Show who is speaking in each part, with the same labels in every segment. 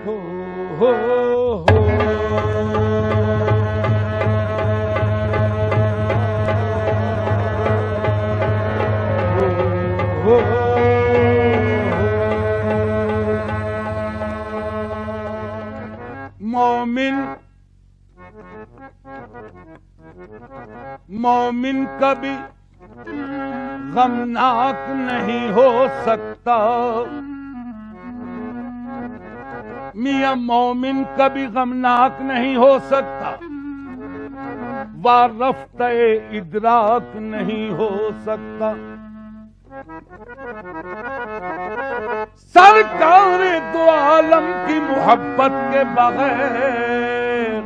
Speaker 1: हो हो हो हो मोमिन कभी गमनाक नहीं हो सकता। मियां मोमिन कभी गमनाक नहीं हो सकता, वारफ्ते इदराक नहीं हो सकता। सरकार दो आलम की मोहब्बत के बगैर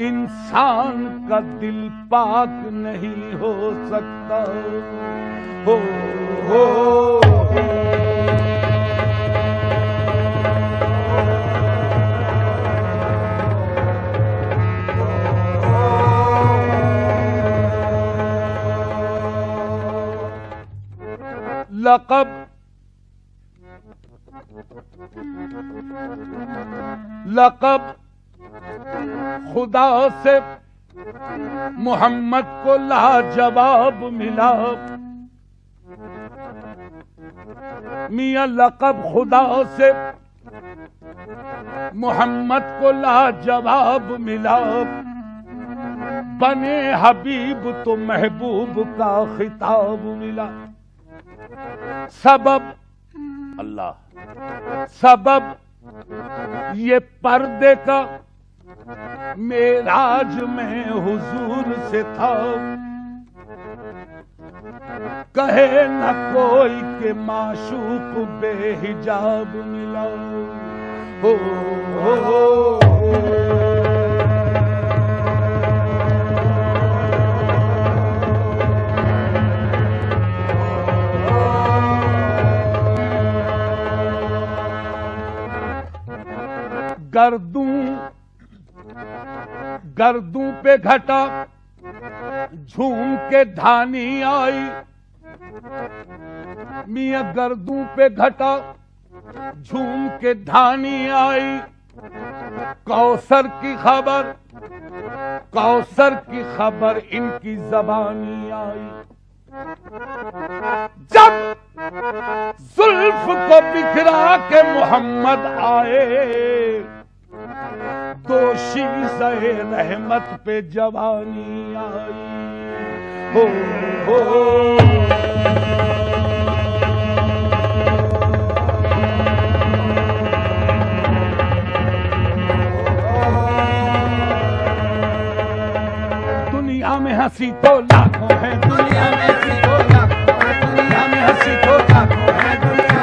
Speaker 1: इंसान का दिल पाक नहीं हो सकता। हो हो लक़ब खुदा से मोहम्मद को लाजवाब मिला। मियां लक़ब खुदा से मोहम्मद को लाजवाब मिला। बने हबीब तो महबूब का खिताब मिला। सबब अल्लाह, सबब ये पर्दे का मेराज में हुजूर से था। कहे न कोई के माशूक बेहिजाब मिला। हो हो गर्दू पे घटा झूम के धानी आई। मियां गर्दू पे घटा झूम के धानी आई। कौसर की खबर इनकी जबानी आई। जब जुल्फ को बिखरा के मोहम्मद आए, दोषी सहे रहमत पे जवानी आई। हो हो दुनिया में हंसी तो लाखों है, दुनिया में हंसी तो लाखों है, दुनिया में हंसी तो लाखों है, दुनिया में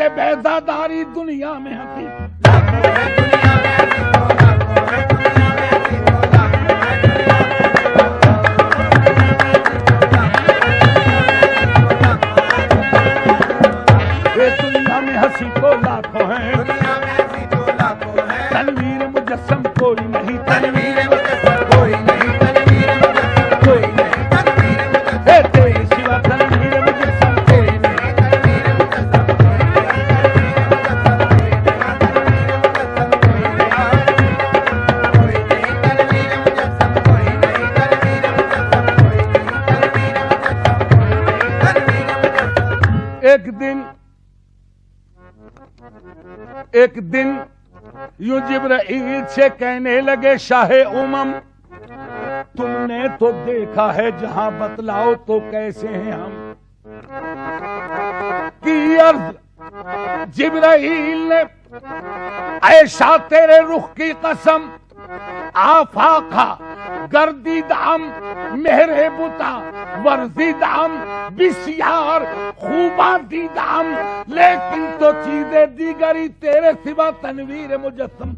Speaker 1: बेजादारी दुनिया में हंसी। दुनिया में हंसी तो लाखों है, तनवीर मुजस्सम कोई नहीं, तनवीर मुजस्सम कोई नहीं, तनवीर मुजस्सम कोई नहीं, तनवीर मुजस्सम तेरे सिवा तनवीर मुजस्सम कोई नहीं, तनवीर मुजस्सम एक दिन यूं जिब्राइल से कहने लगे, शाहे उमम तुमने तो देखा है जहां, बतलाओ तो कैसे हैं हम। की अर्ज जिब्राइल ने, ऐशा तेरे रुख की कसम, आफाका गर्दीदाम मेहरे बुता वर्जीदाम बिसियार खूबा दीदाम, लेकिन तो चीजें दीगरी तेरे सिवा तनवीर मुजस्सम।